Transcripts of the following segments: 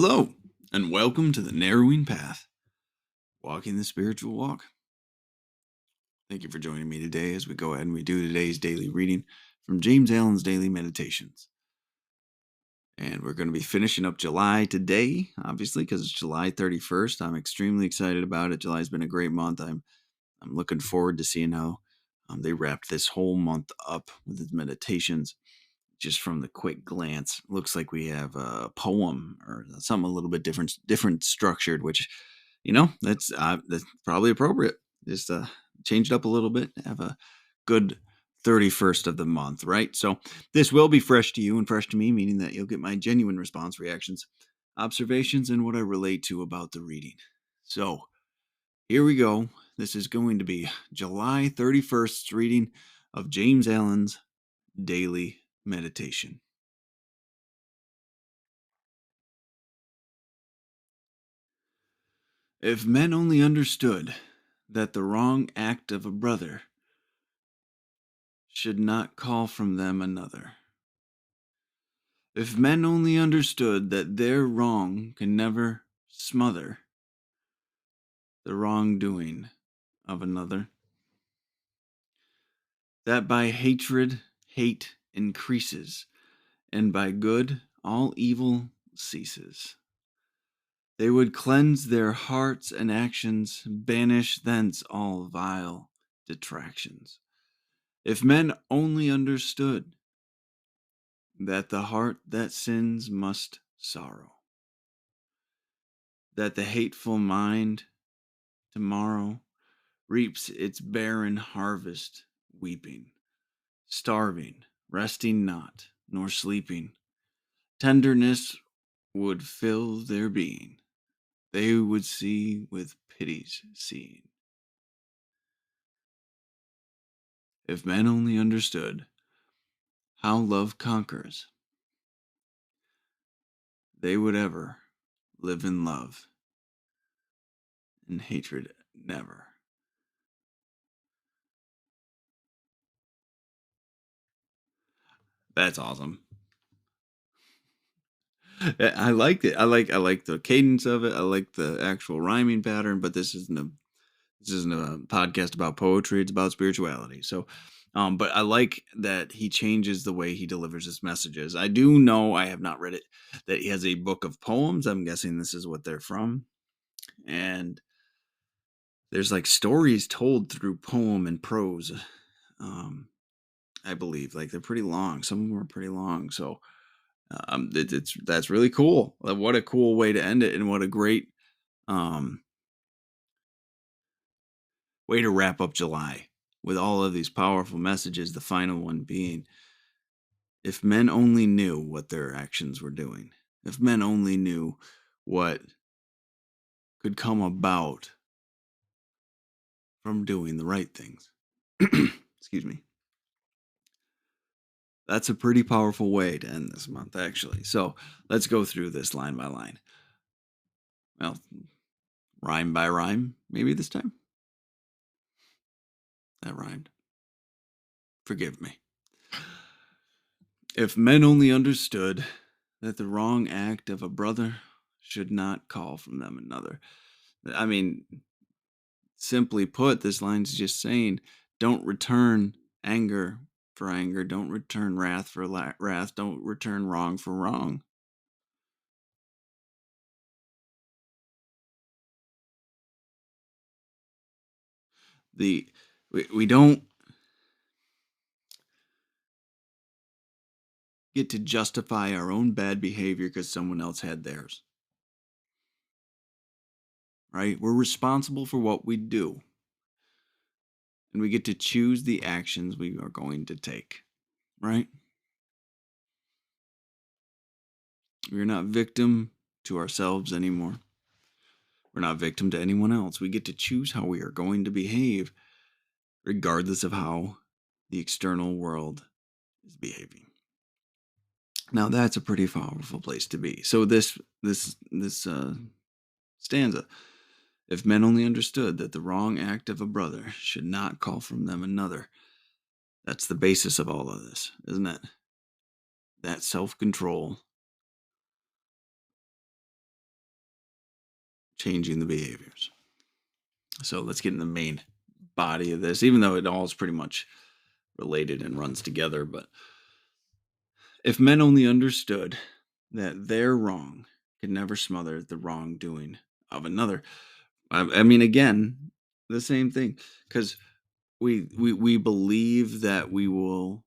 Hello, and welcome to the Narrowing Path, walking the spiritual walk. Thank you for joining me today as we go ahead and we do today's daily reading from James Allen's Daily Meditations. And we're going to be finishing up July today, obviously, because it's July 31st. I'm extremely excited about it. July's been a great month. I'm looking forward to seeing how they wrapped this whole month up with his meditations. Just from the quick glance, looks like we have a poem or something a little bit different structured, which, that's probably appropriate. Just change it up a little bit, have a good 31st of the month, right? So this will be fresh to you and fresh to me, meaning that you'll get my genuine response, reactions, observations, and what I relate to about the reading. So here we go. This is going to be July 31st reading of James Allen's Daily Meditation. If men only understood that the wrong act of a brother should not call from them another. If men only understood that their wrong can never smother the wrongdoing of another. That by hatred hate increases, and by good all evil ceases. They would cleanse their hearts and actions, banish thence all vile detractions. If men only understood that the heart that sins must sorrow, that the hateful mind tomorrow reaps its barren harvest weeping, starving, resting not, nor sleeping, tenderness would fill their being. They would see with pity's seeing. If men only understood how love conquers, they would ever live in love, and hatred never. That's awesome. I liked it. I like the cadence of it. I like the actual rhyming pattern, but this isn't a podcast about poetry, it's about spirituality. So but I like that he changes the way he delivers his messages. I do know, I have not read it, that he has a book of poems. I'm guessing this is what they're from. And there's like stories told through poem and prose. Um I believe like they're pretty long. Some of them are pretty long. So that's really cool. What a cool way to end it, and what a great um, way to wrap up July with all of these powerful messages. The final one being, if men only knew what their actions were doing, if men only knew what could come about from doing the right things. Excuse me. That's a pretty powerful way to end this month, actually. So let's go through this line by line. Well, rhyme by rhyme, maybe this time. That rhymed. Forgive me. If men only understood that the wrong act of a brother should not call from them another. I mean, simply put, this line's just saying, don't return anger for anger, don't return wrath for wrath, don't return wrong for wrong. We don't get to justify our own bad behavior because someone else had theirs. Right? We're responsible for what we do. And we get to choose the actions we are going to take. Right? We're not victim to ourselves anymore. We're not victim to anyone else. We get to choose how we are going to behave, regardless of how the external world is behaving. Now that's a pretty powerful place to be. So this stanza: if men only understood that the wrong act of a brother should not call from them another. That's the basis of all of this, isn't it? That self-control changing the behaviors. So let's get in the main body of this, even though it all is pretty much related and runs together. But if men only understood that their wrong could never smother the wrongdoing of another. I mean, again, the same thing, because we believe that we will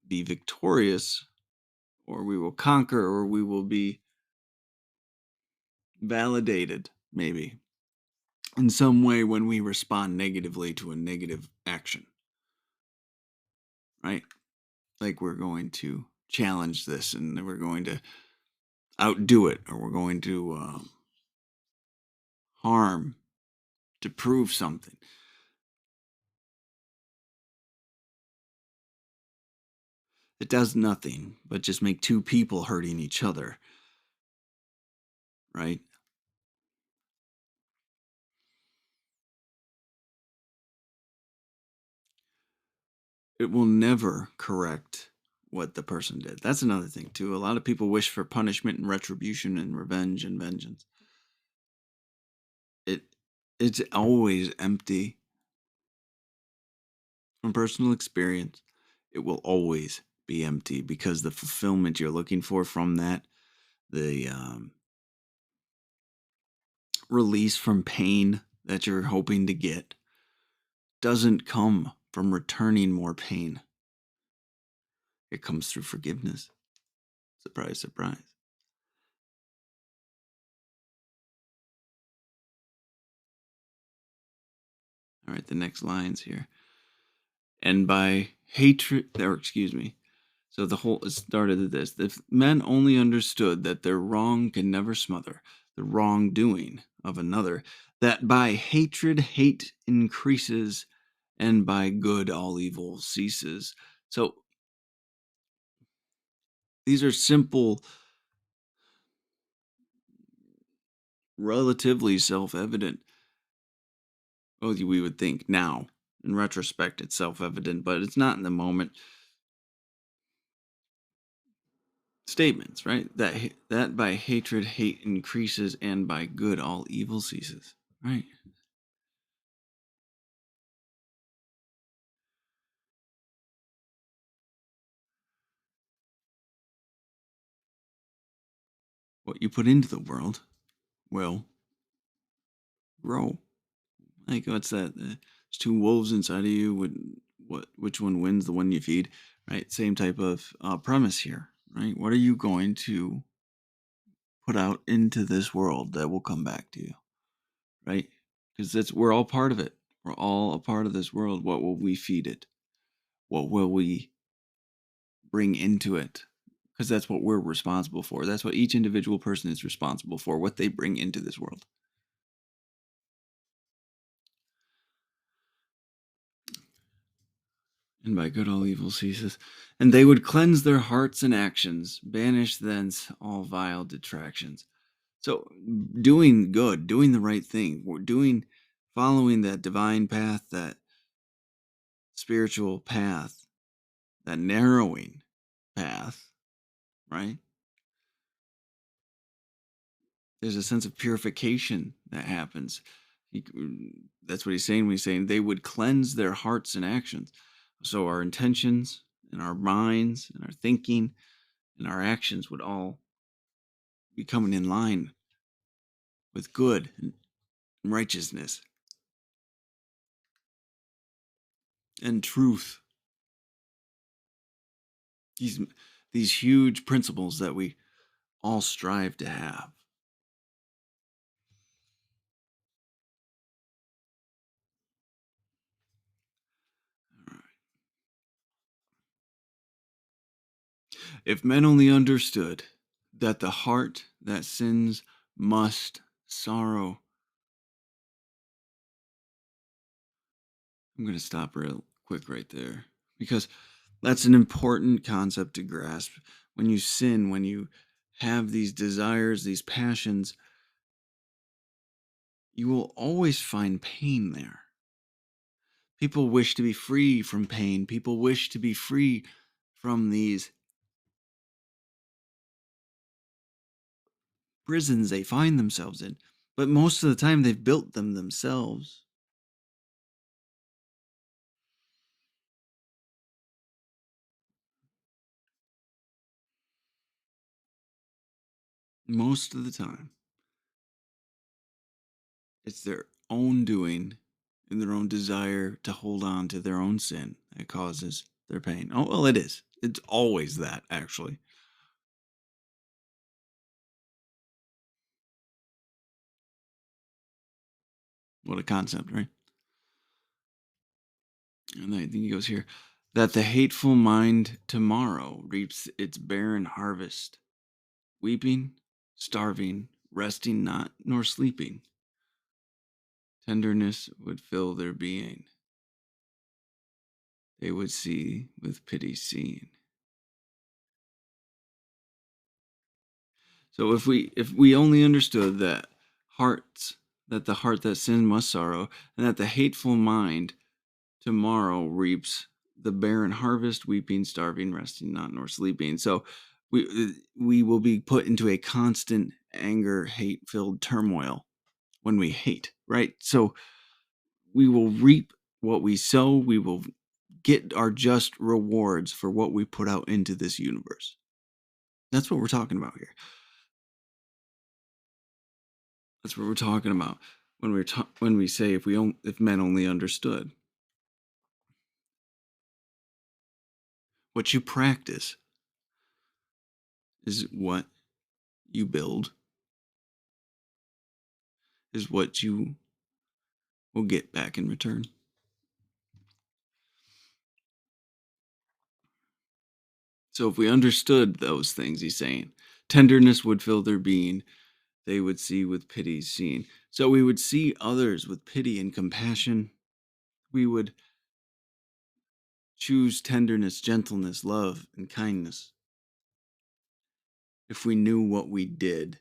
be victorious, or we will conquer, or we will be validated, maybe in some way when we respond negatively to a negative action, right? Like we're going to challenge this, and we're going to outdo it, or we're going to harm to prove something. It does nothing but just make two people hurting each other, right? It will never correct what the person did. That's another thing, too. A lot of people wish for punishment and retribution and revenge and vengeance. It it's always empty. From personal experience, it will always be empty, because the fulfillment you're looking for from that, the release from pain that you're hoping to get, doesn't come from returning more pain. It comes through forgiveness. Surprise, surprise. All right, the next lines here. And by hatred, or excuse me. So it started at this. If men only understood that their wrong can never smother the wrongdoing of another, that by hatred hate increases, and by good all evil ceases. So these are simple, relatively self-evident. Well, we would think now, in retrospect, it's self-evident, but it's not in the moment. Statements, right? That by hatred hate increases, and by good all evil ceases, right? What you put into the world will grow. Like, what's that? There's two wolves inside of you. Which one wins? The one you feed, right? Same type of premise here, right? What are you going to put out into this world that will come back to you, right? Because we're all part of it. We're all a part of this world. What will we feed it? What will we bring into it? Because that's what we're responsible for. That's what each individual person is responsible for, what they bring into this world. And by good all evil ceases. And they would cleanse their hearts and actions, banish thence all vile detractions. So doing good, doing the right thing, following that divine path, that spiritual path, that narrowing path, right? There's a sense of purification that happens. That's what he's saying when he's saying they would cleanse their hearts and actions. So our intentions and our minds and our thinking and our actions would all be coming in line with good and righteousness and truth. These these huge principles that we all strive to have. All right. If men only understood that the heart that sins must sorrow. I'm going to stop real quick right there, because that's an important concept to grasp. When you sin, when you have these desires, these passions, you will always find pain there. People wish to be free from pain. People wish to be free from these prisons they find themselves in. But most of the time, they've built them themselves. Most of the time, it's their own doing and their own desire to hold on to their own sin that causes their pain. Oh, well, it is. It's always that, actually. What a concept, right? And I think he goes here that the hateful mind tomorrow reaps its barren harvest, weeping, starving, resting not, nor sleeping. Tenderness would fill their being. They would see with pity seeing. So if we only understood that the heart that sins must sorrow, and that the hateful mind tomorrow reaps the barren harvest, weeping, starving, resting not, nor sleeping. So we will be put into a constant anger, hate-filled turmoil when we hate, right? So we will reap what we sow. We will get our just rewards for what we put out into this universe. That's what we're talking about here. That's what we're talking about when when we say if men only understood. What you practice is what you build, is what you will get back in return. So if we understood those things he's saying, tenderness would fill their being, they would see with pity seen. So we would see others with pity and compassion. We would choose tenderness, gentleness, love, and kindness. If we knew what we did,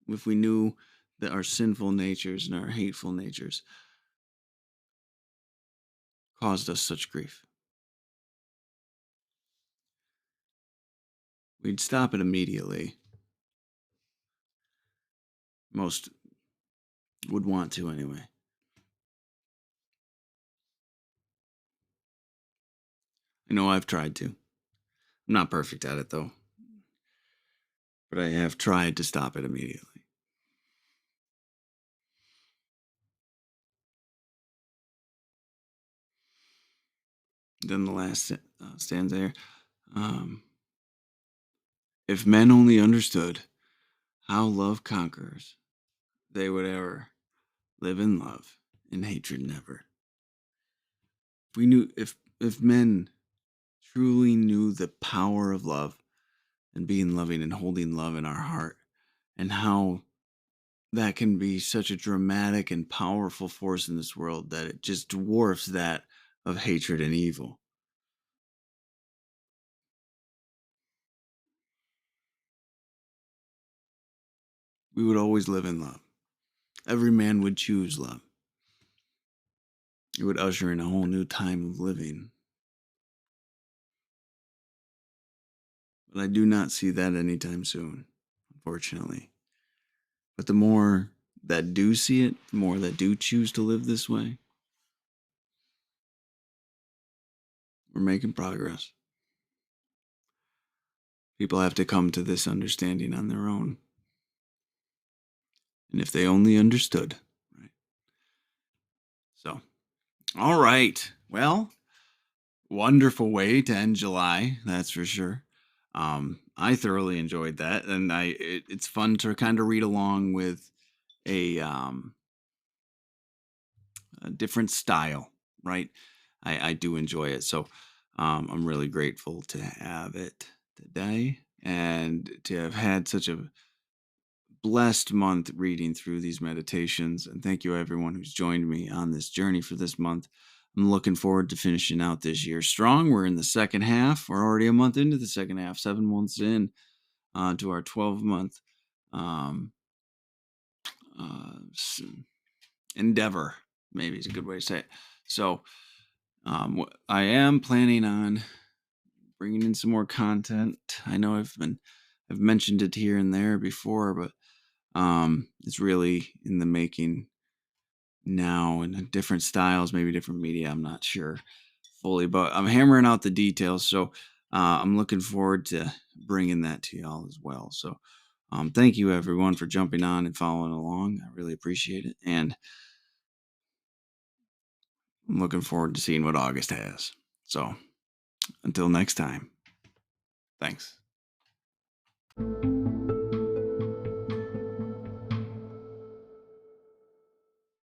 if we knew that our sinful natures and our hateful natures caused us such grief, we'd stop it immediately. Most would want to anyway. I know I've tried to. I'm not perfect at it though, but I have tried to stop it immediately. Then the last stanza there. Um, if men only understood how love conquers, they would ever live in love and hatred never. If we knew, if men truly knew the power of love and being loving and holding love in our heart, and how that can be such a dramatic and powerful force in this world that it just dwarfs that of hatred and evil. We would always live in love. Every man would choose love. It would usher in a whole new time of living. But I do not see that anytime soon, unfortunately. But the more that do see it, the more that do choose to live this way, we're making progress. People have to come to this understanding on their own. And if they only understood, right? So, all right. Well, wonderful way to end July, that's for sure. I thoroughly enjoyed that, and it's fun to kind of read along with a a different style, right? I do enjoy it. So I'm really grateful to have it today and to have had such a blessed month reading through these meditations. And thank you, everyone who's joined me on this journey for this month. I'm looking forward to finishing out this year strong. We're in the second half. We're already a month into the second half, 7 months in to our 12-month um, uh, endeavor, maybe is a good way to say it. So I am planning on bringing in some more content. I know I've mentioned it here and there before, but It's really in the making now, in different styles, maybe different media. I'm not sure fully, but I'm hammering out the details. So I'm looking forward to bringing that to y'all as well. So thank you everyone for jumping on and following along. I really appreciate it. And I'm looking forward to seeing what August has. So until next time, thanks.